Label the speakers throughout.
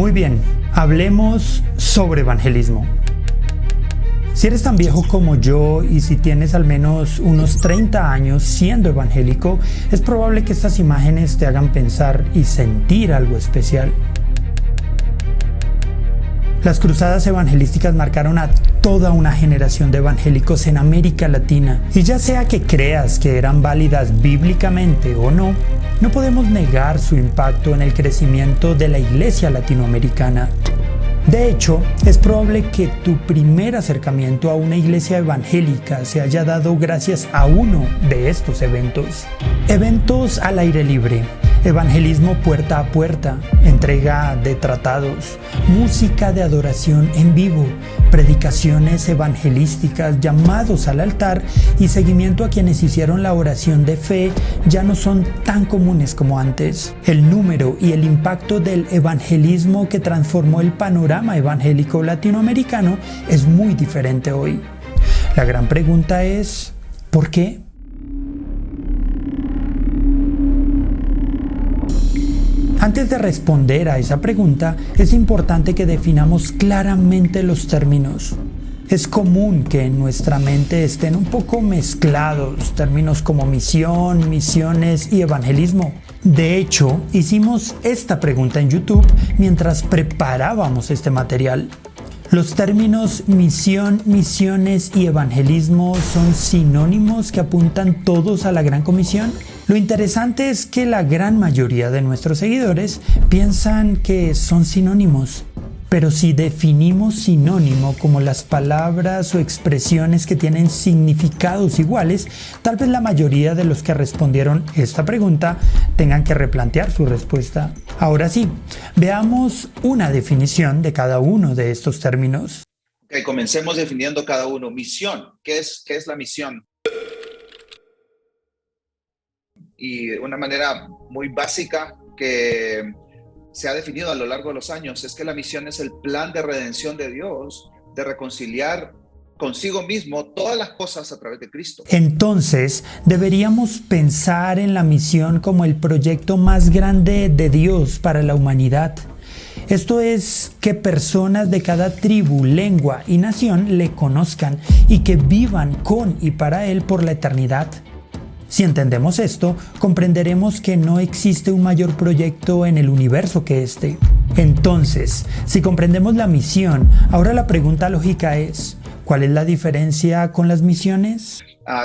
Speaker 1: Muy bien, hablemos sobre evangelismo. Si eres tan viejo como yo y si tienes al menos unos 30 años siendo evangélico, es probable que estas imágenes te hagan pensar y sentir algo especial. Las cruzadas evangelísticas marcaron a toda una generación de evangélicos en América Latina, y ya sea que creas que eran válidas bíblicamente o no, no podemos negar su impacto en el crecimiento de la iglesia latinoamericana. De hecho, es probable que tu primer acercamiento a una iglesia evangélica se haya dado gracias a uno de estos eventos. Eventos al aire libre, evangelismo puerta a puerta, entrega de tratados, música de adoración en vivo, predicaciones evangelísticas, llamados al altar y seguimiento a quienes hicieron la oración de fe ya no son tan comunes como antes. El número y el impacto del evangelismo que transformó el panorama evangélico latinoamericano es muy diferente hoy. La gran pregunta es, ¿por qué? Antes de responder a esa pregunta, es importante que definamos claramente los términos. Es común que en nuestra mente estén un poco mezclados términos como misión, misiones y evangelismo. De hecho, hicimos esta pregunta en YouTube mientras preparábamos este material. ¿Los términos misión, misiones y evangelismo son sinónimos que apuntan todos a la Gran Comisión? Lo interesante es que la gran mayoría de nuestros seguidores piensan que son sinónimos. Pero si definimos sinónimo como las palabras o expresiones que tienen significados iguales, tal vez la mayoría de los que respondieron esta pregunta tengan que replantear su respuesta. Ahora sí, veamos una definición de cada uno de estos términos.
Speaker 2: Okay, comencemos definiendo cada uno. Misión, ¿qué es la misión? Y de una manera muy básica que se ha definido a lo largo de los años es que la misión es el plan de redención de Dios, de reconciliar consigo mismo todas las cosas a través de Cristo.
Speaker 1: Entonces, deberíamos pensar en la misión como el proyecto más grande de Dios para la humanidad. Esto es que personas de cada tribu, lengua y nación le conozcan y que vivan con y para Él por la eternidad. Si entendemos esto, comprenderemos que no existe un mayor proyecto en el universo que este. Entonces, si comprendemos la misión, ahora la pregunta lógica es, ¿cuál es la diferencia con las misiones?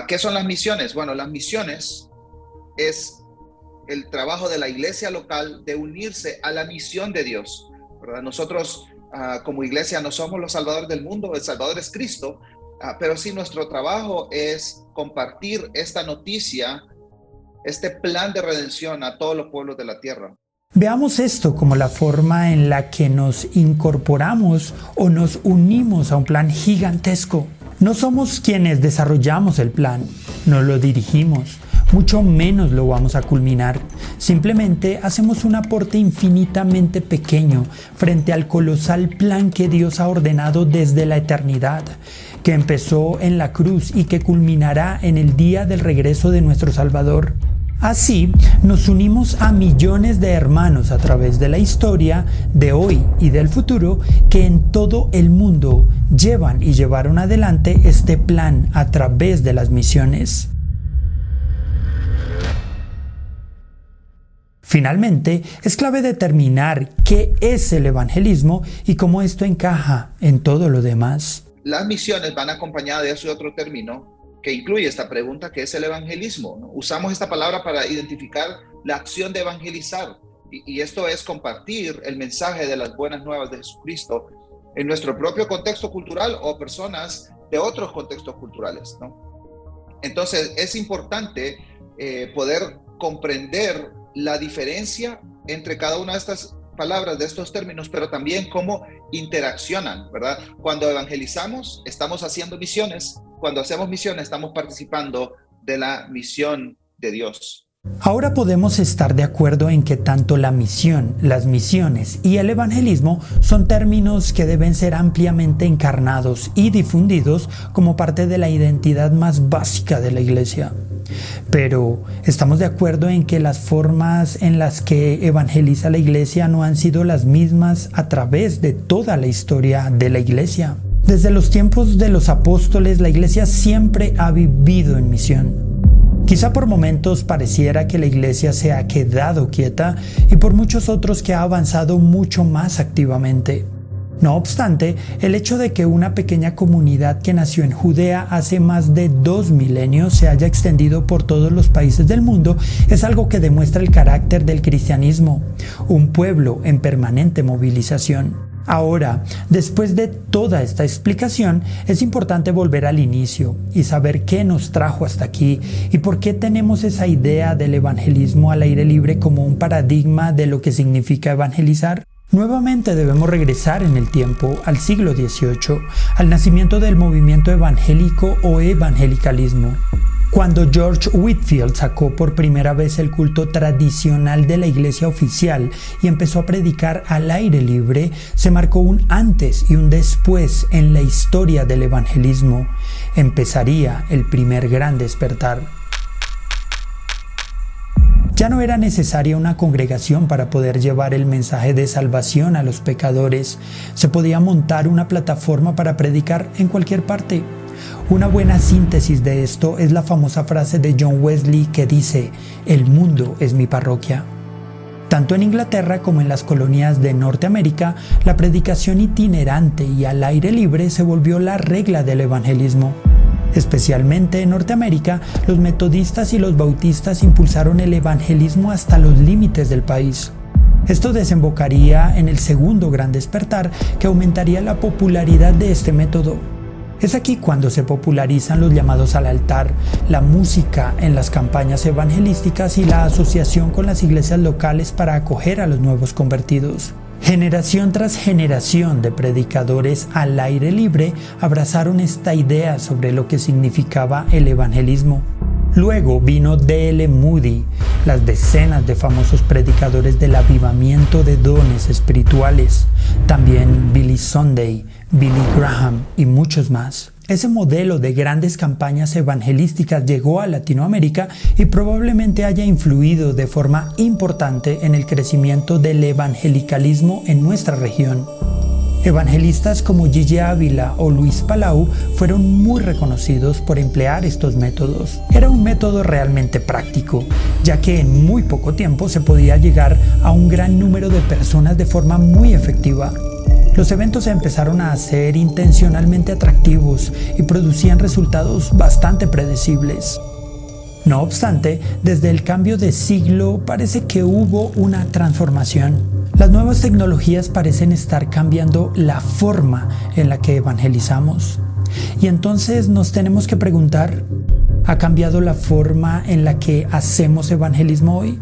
Speaker 2: ¿Qué son las misiones? Bueno, las misiones es el trabajo de la iglesia local de unirse a la misión de Dios, ¿verdad? Nosotros como iglesia no somos los salvadores del mundo, el Salvador es Cristo, pero sí nuestro trabajo es compartir esta noticia, este plan de redención a todos los pueblos de la tierra.
Speaker 1: Veamos esto como la forma en la que nos incorporamos o nos unimos a un plan gigantesco. No somos quienes desarrollamos el plan, no lo dirigimos, mucho menos lo vamos a culminar. Simplemente hacemos un aporte infinitamente pequeño frente al colosal plan que Dios ha ordenado desde la eternidad, que empezó en la cruz y que culminará en el día del regreso de nuestro Salvador. Así, nos unimos a millones de hermanos a través de la historia de hoy y del futuro que en todo el mundo llevan y llevaron adelante este plan a través de las misiones. Finalmente, es clave determinar qué es el evangelismo y cómo esto encaja en todo lo demás.
Speaker 2: Las misiones van acompañadas de eso y otro término que incluye esta pregunta, que es el evangelismo, ¿no? Usamos esta palabra para identificar la acción de evangelizar, y esto es compartir el mensaje de las buenas nuevas de Jesucristo en nuestro propio contexto cultural o personas de otros contextos culturales, ¿no? Entonces es importante poder comprender la diferencia entre cada una de estas palabras, de estos términos, pero también cómo interaccionan, ¿verdad? Cuando evangelizamos, estamos haciendo misiones. Cuando hacemos misiones, estamos participando de la misión de Dios.
Speaker 1: Ahora podemos estar de acuerdo en que tanto la misión, las misiones y el evangelismo son términos que deben ser ampliamente encarnados y difundidos como parte de la identidad más básica de la iglesia. Pero estamos de acuerdo en que las formas en las que evangeliza la iglesia no han sido las mismas a través de toda la historia de la iglesia. Desde los tiempos de los apóstoles, la iglesia siempre ha vivido en misión. Quizá por momentos pareciera que la iglesia se ha quedado quieta y por muchos otros que ha avanzado mucho más activamente. No obstante, el hecho de que una pequeña comunidad que nació en Judea hace más de 2 milenios se haya extendido por todos los países del mundo es algo que demuestra el carácter del cristianismo, un pueblo en permanente movilización. Ahora, después de toda esta explicación, es importante volver al inicio y saber qué nos trajo hasta aquí y por qué tenemos esa idea del evangelismo al aire libre como un paradigma de lo que significa evangelizar. Nuevamente debemos regresar en el tiempo al siglo XVIII, al nacimiento del movimiento evangélico o evangelicalismo. Cuando George Whitefield sacó por primera vez el culto tradicional de la iglesia oficial y empezó a predicar al aire libre, se marcó un antes y un después en la historia del evangelismo. Empezaría el primer gran despertar. Ya no era necesaria una congregación para poder llevar el mensaje de salvación a los pecadores. Se podía montar una plataforma para predicar en cualquier parte. Una buena síntesis de esto es la famosa frase de John Wesley que dice: "El mundo es mi parroquia". Tanto en Inglaterra como en las colonias de Norteamérica, la predicación itinerante y al aire libre se volvió la regla del evangelismo. Especialmente en Norteamérica, los metodistas y los bautistas impulsaron el evangelismo hasta los límites del país. Esto desembocaría en el segundo gran despertar, que aumentaría la popularidad de este método. Es aquí cuando se popularizan los llamados al altar, la música en las campañas evangelísticas y la asociación con las iglesias locales para acoger a los nuevos convertidos. Generación tras generación de predicadores al aire libre abrazaron esta idea sobre lo que significaba el evangelismo. Luego vino D.L. Moody, las decenas de famosos predicadores del avivamiento de dones espirituales, también Billy Sunday, Billy Graham y muchos más. Ese modelo de grandes campañas evangelísticas llegó a Latinoamérica y probablemente haya influido de forma importante en el crecimiento del evangelicalismo en nuestra región. Evangelistas como Gigi Ávila o Luis Palau fueron muy reconocidos por emplear estos métodos. Era un método realmente práctico, ya que en muy poco tiempo se podía llegar a un gran número de personas de forma muy efectiva. Los eventos se empezaron a hacer intencionalmente atractivos y producían resultados bastante predecibles. No obstante, desde el cambio de siglo parece que hubo una transformación. Las nuevas tecnologías parecen estar cambiando la forma en la que evangelizamos. Y entonces nos tenemos que preguntar, ¿ha cambiado la forma en la que hacemos evangelismo hoy?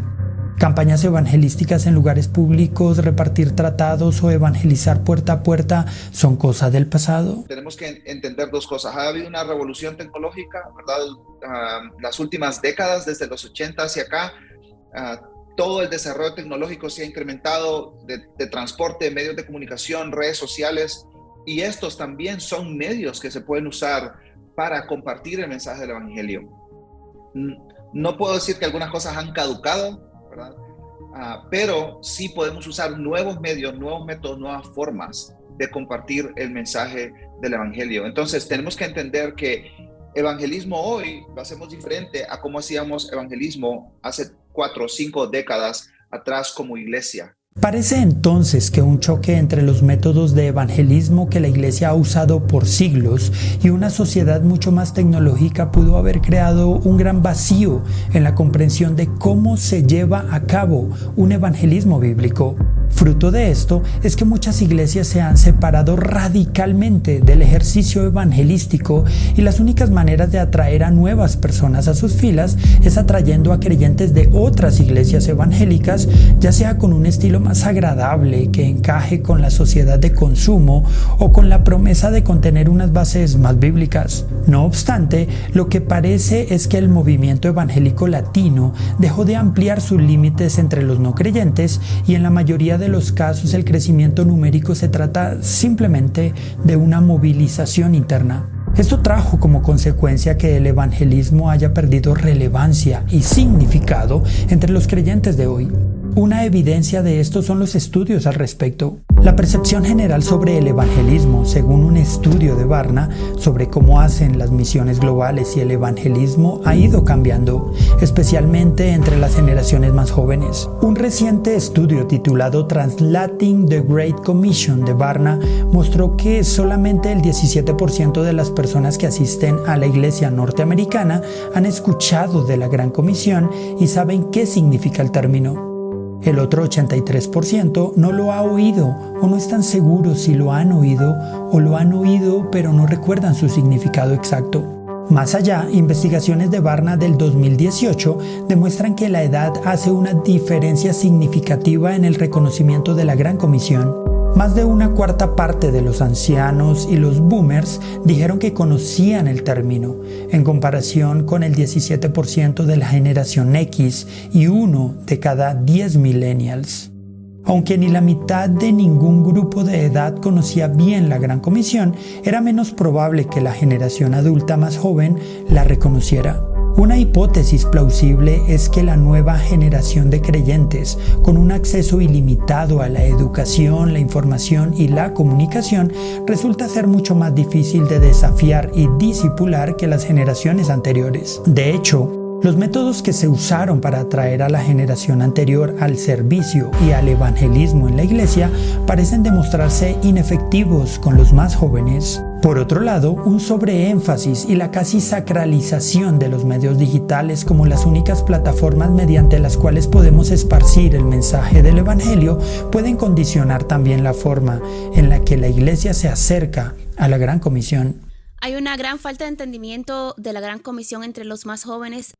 Speaker 1: Campañas evangelísticas en lugares públicos, repartir tratados o evangelizar puerta a puerta son cosas del pasado.
Speaker 2: Tenemos que entender dos cosas. Ha habido una revolución tecnológica, ¿verdad? Las últimas décadas, desde los 80 hacia acá, todo el desarrollo tecnológico se ha incrementado de transporte, medios de comunicación, redes sociales, y estos también son medios que se pueden usar para compartir el mensaje del evangelio. No puedo decir que algunas cosas han caducado, ¿verdad? Pero sí podemos usar nuevos medios, nuevos métodos, nuevas formas de compartir el mensaje del evangelio. Entonces tenemos que entender que evangelismo hoy lo hacemos diferente a cómo hacíamos evangelismo hace 4 o 5 décadas atrás como iglesia.
Speaker 1: Parece entonces que un choque entre los métodos de evangelismo que la iglesia ha usado por siglos y una sociedad mucho más tecnológica pudo haber creado un gran vacío en la comprensión de cómo se lleva a cabo un evangelismo bíblico. Fruto de esto es que muchas iglesias se han separado radicalmente del ejercicio evangelístico y las únicas maneras de atraer a nuevas personas a sus filas es atrayendo a creyentes de otras iglesias evangélicas, ya sea con un estilo más agradable que encaje con la sociedad de consumo o con la promesa de contener unas bases más bíblicas. No obstante, lo que parece es que el movimiento evangélico latino dejó de ampliar sus límites entre los no creyentes y en la mayoría de los casos el crecimiento numérico se trata simplemente de una movilización interna. Esto trajo como consecuencia que el evangelismo haya perdido relevancia y significado entre los creyentes de hoy. Una evidencia de esto son los estudios al respecto. La percepción general sobre el evangelismo, según un estudio de Barna sobre cómo hacen las misiones globales y el evangelismo, ha ido cambiando, especialmente entre las generaciones más jóvenes. Un reciente estudio titulado Translating the Great Commission de Barna mostró que solamente el 17% de las personas que asisten a la iglesia norteamericana han escuchado de la Gran Comisión y saben qué significa el término. El otro 83% no lo ha oído o no están seguros si lo han oído o lo han oído pero no recuerdan su significado exacto. Más allá, investigaciones de Barna del 2018 demuestran que la edad hace una diferencia significativa en el reconocimiento de la Gran Comisión. Más de una cuarta parte de los ancianos y los boomers dijeron que conocían el término, en comparación con el 17% de la generación X y 1 de cada 10 millennials. Aunque ni la mitad de ningún grupo de edad conocía bien la Gran Comisión, era menos probable que la generación adulta más joven la reconociera. Una hipótesis plausible es que la nueva generación de creyentes, con un acceso ilimitado a la educación, la información y la comunicación, resulta ser mucho más difícil de desafiar y discipular que las generaciones anteriores. De hecho, los métodos que se usaron para atraer a la generación anterior al servicio y al evangelismo en la iglesia parecen demostrarse inefectivos con los más jóvenes. Por otro lado, un sobreénfasis y la casi sacralización de los medios digitales como las únicas plataformas mediante las cuales podemos esparcir el mensaje del Evangelio pueden condicionar también la forma en la que la iglesia se acerca a la Gran Comisión.
Speaker 3: Hay una gran falta de entendimiento de la Gran Comisión entre los más jóvenes.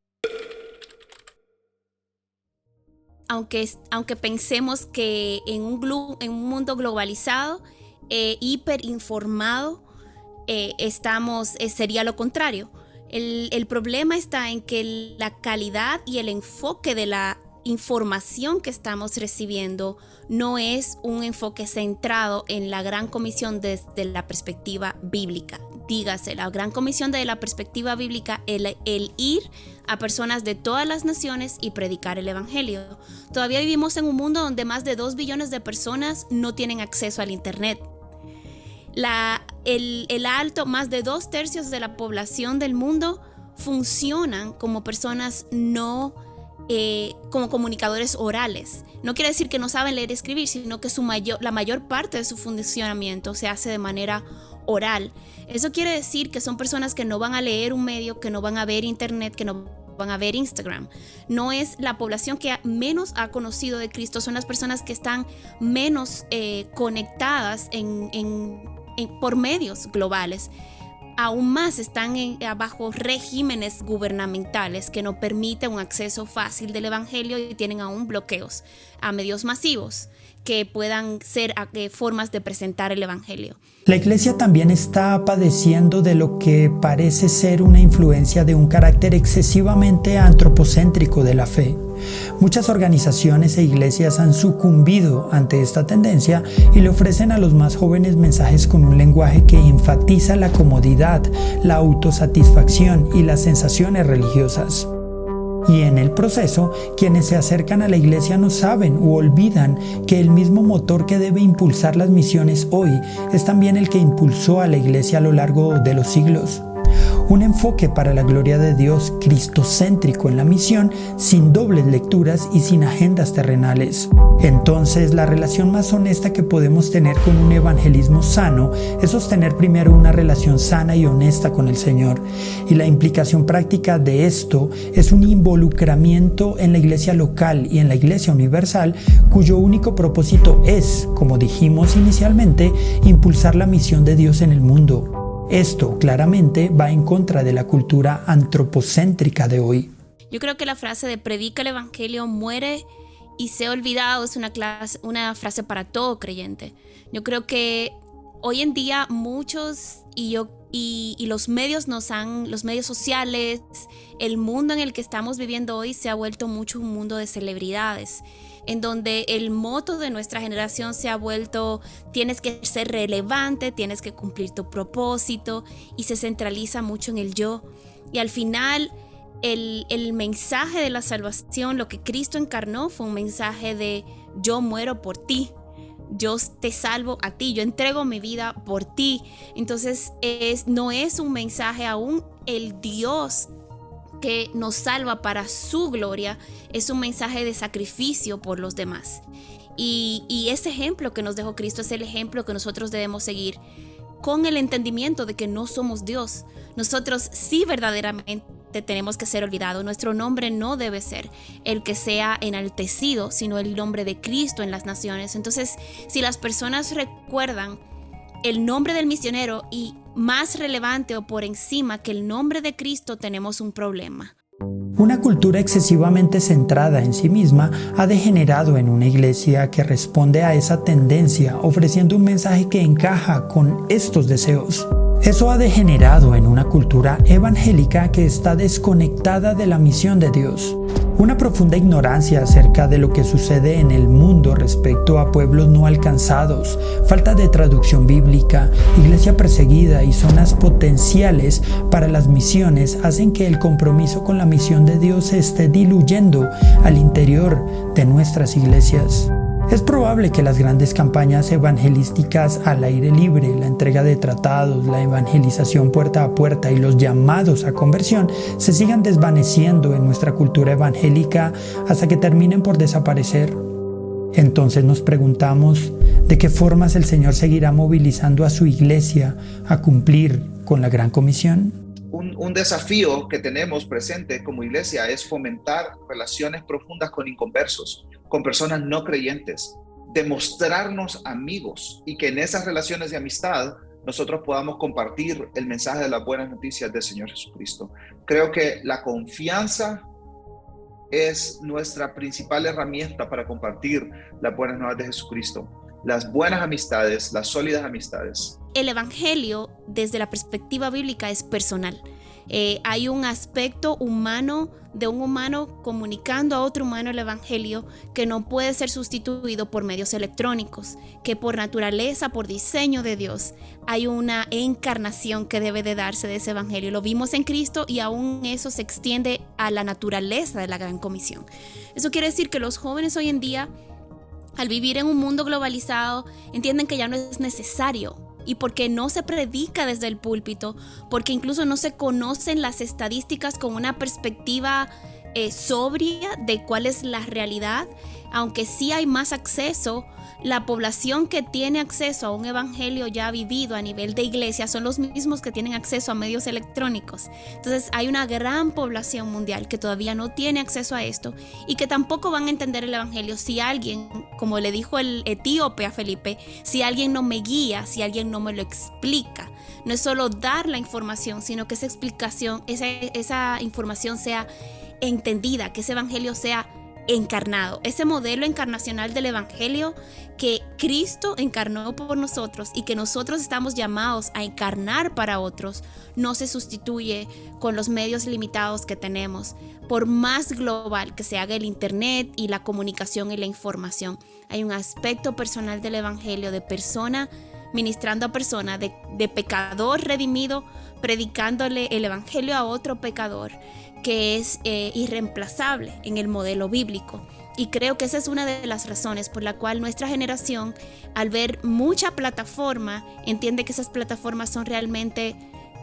Speaker 3: Aunque pensemos que en un mundo globalizado, hiperinformado, sería lo contrario. El problema está en que la calidad y el enfoque de la información que estamos recibiendo no es un enfoque centrado en la Gran Comisión desde la perspectiva bíblica. Dígase, la Gran Comisión desde la perspectiva bíblica, el ir a personas de todas las naciones y predicar el Evangelio. Todavía vivimos en un mundo donde más de 2 billones de personas no tienen acceso al Internet. Más de 2/3 de la población del mundo funcionan como personas como comunicadores orales. No quiere decir que no saben leer y escribir, sino que la mayor parte de su funcionamiento se hace de manera oral. Eso quiere decir que son personas que no van a leer un medio, que no van a ver internet, que no van a ver Instagram. No es la población que menos ha conocido de Cristo, son las personas que están menos conectadas por medios globales. Aún más están bajo regímenes gubernamentales que no permiten un acceso fácil del evangelio y tienen aún bloqueos a medios masivos que puedan ser formas de presentar el evangelio.
Speaker 1: La iglesia también está padeciendo de lo que parece ser una influencia de un carácter excesivamente antropocéntrico de la fe. Muchas organizaciones e iglesias han sucumbido ante esta tendencia y le ofrecen a los más jóvenes mensajes con un lenguaje que enfatiza la comodidad, la autosatisfacción y las sensaciones religiosas. Y en el proceso, quienes se acercan a la iglesia no saben u olvidan que el mismo motor que debe impulsar las misiones hoy es también el que impulsó a la iglesia a lo largo de los siglos. Un enfoque para la gloria de Dios cristocéntrico en la misión, sin dobles lecturas y sin agendas terrenales. Entonces, la relación más honesta que podemos tener con un evangelismo sano es sostener primero una relación sana y honesta con el Señor. Y la implicación práctica de esto es un involucramiento en la iglesia local y en la iglesia universal, cuyo único propósito es, como dijimos inicialmente, impulsar la misión de Dios en el mundo. Esto claramente va en contra de la cultura antropocéntrica de hoy.
Speaker 3: Yo creo que la frase de predica el evangelio, muere y sea olvidado es una frase para todo creyente. Yo creo que hoy en día muchos y los medios los medios sociales, el mundo en el que estamos viviendo hoy se ha vuelto mucho un mundo de celebridades. en donde el moto de nuestra generación se ha vuelto: tienes que ser relevante, tienes que cumplir tu propósito, y se centraliza mucho en el yo. Y al final el mensaje de la salvación, lo que Cristo encarnó, fue un mensaje de: yo muero por ti, yo te salvo a ti, yo entrego mi vida por ti. Entonces no es un mensaje aún el Dios que nos salva para su gloria, es un mensaje de sacrificio por los demás. Y ese ejemplo que nos dejó Cristo es el ejemplo que nosotros debemos seguir, con el entendimiento de que no somos Dios. Nosotros sí verdaderamente tenemos que ser olvidados. Nuestro nombre no debe ser el que sea enaltecido, sino el nombre de Cristo en las naciones. Entonces, si las personas recuerdan el nombre del misionero y más relevante o por encima que el nombre de Cristo, tenemos un problema.
Speaker 1: Una cultura excesivamente centrada en sí misma ha degenerado en una iglesia que responde a esa tendencia, ofreciendo un mensaje que encaja con estos deseos. Eso ha degenerado en una cultura evangélica que está desconectada de la misión de Dios. Una profunda ignorancia acerca de lo que sucede en el mundo respecto a pueblos no alcanzados, falta de traducción bíblica, iglesia perseguida y zonas potenciales para las misiones hacen que el compromiso con la misión de Dios se esté diluyendo al interior de nuestras iglesias. Es probable que las grandes campañas evangelísticas al aire libre, la entrega de tratados, la evangelización puerta a puerta y los llamados a conversión se sigan desvaneciendo en nuestra cultura evangélica hasta que terminen por desaparecer. Entonces nos preguntamos, ¿de qué formas el Señor seguirá movilizando a su iglesia a cumplir con la gran comisión?
Speaker 2: Un desafío que tenemos presente como iglesia es fomentar relaciones profundas con inconversos, con personas no creyentes, demostrarnos amigos y que en esas relaciones de amistad nosotros podamos compartir el mensaje de las buenas noticias del Señor Jesucristo. Creo que la confianza es nuestra principal herramienta para compartir las buenas nuevas de Jesucristo. Las buenas amistades, las sólidas amistades.
Speaker 3: El evangelio, desde la perspectiva bíblica, es personal. Hay un aspecto humano de un humano comunicando a otro humano el evangelio que no puede ser sustituido por medios electrónicos, que por naturaleza, por diseño de Dios, hay una encarnación que debe de darse de ese evangelio. Lo vimos en Cristo y aún eso se extiende a la naturaleza de la gran comisión. Eso quiere decir que los jóvenes hoy en día, al vivir en un mundo globalizado, entienden que ya no es necesario. Y porque no se predica desde el púlpito, porque incluso no se conocen las estadísticas con una perspectiva sobria de cuál es la realidad, aunque sí hay más acceso. La población que tiene acceso a un evangelio ya vivido a nivel de iglesia son los mismos que tienen acceso a medios electrónicos. Entonces hay una gran población mundial que todavía no tiene acceso a esto y que tampoco van a entender el evangelio si alguien, como le dijo el etíope a Felipe, si alguien no me guía, si alguien no me lo explica. No es solo dar la información, sino que esa explicación, esa información sea entendida, que ese evangelio sea encarnado, ese modelo encarnacional del evangelio que Cristo encarnó por nosotros y que nosotros estamos llamados a encarnar para otros, no se sustituye con los medios limitados que tenemos, por más global que se haga el internet y la comunicación y la información. Hay un aspecto personal del evangelio, de persona ministrando a persona, de pecador redimido, predicándole el evangelio a otro pecador, que es irreemplazable en el modelo bíblico. Y creo que esa es una de las razones por la cual nuestra generación, al ver mucha plataforma, entiende que esas plataformas son realmente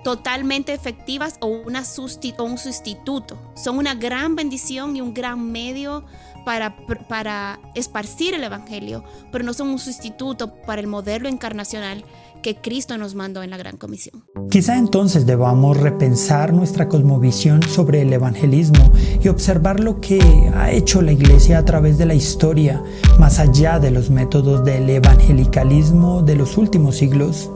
Speaker 3: totalmente efectivas o un sustituto. Son una gran bendición y un gran medio para esparcir el evangelio, pero no son un sustituto para el modelo encarnacional que Cristo nos mandó en la Gran Comisión.
Speaker 1: Quizá entonces debamos repensar nuestra cosmovisión sobre el evangelismo y observar lo que ha hecho la Iglesia a través de la historia, más allá de los métodos del evangelicalismo de los últimos siglos.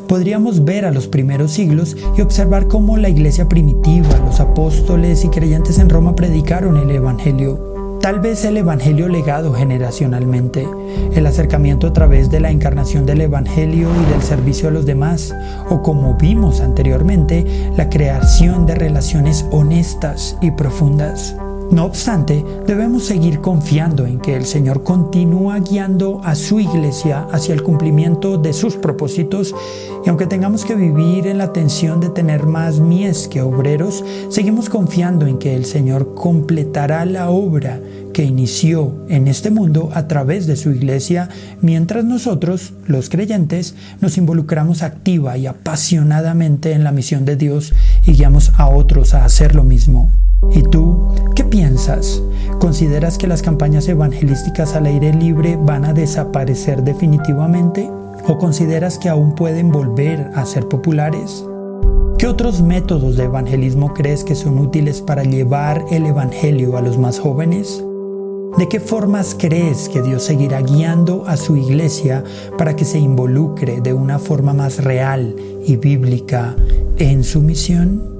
Speaker 1: Podríamos ver a los primeros siglos y observar cómo la Iglesia primitiva, los apóstoles y creyentes en Roma predicaron el evangelio. Tal vez el evangelio legado generacionalmente, el acercamiento a través de la encarnación del evangelio y del servicio a los demás, o como vimos anteriormente, la creación de relaciones honestas y profundas. No obstante, debemos seguir confiando en que el Señor continúa guiando a su iglesia hacia el cumplimiento de sus propósitos, y aunque tengamos que vivir en la tensión de tener más mies que obreros, seguimos confiando en que el Señor completará la obra que inició en este mundo a través de su iglesia, mientras nosotros, los creyentes, nos involucramos activa y apasionadamente en la misión de Dios y guiamos a otros a hacer lo mismo. ¿Y tú, qué piensas? ¿Consideras que las campañas evangelísticas al aire libre van a desaparecer definitivamente? ¿O consideras que aún pueden volver a ser populares? ¿Qué otros métodos de evangelismo crees que son útiles para llevar el evangelio a los más jóvenes? ¿De qué formas crees que Dios seguirá guiando a su iglesia para que se involucre de una forma más real y bíblica en su misión?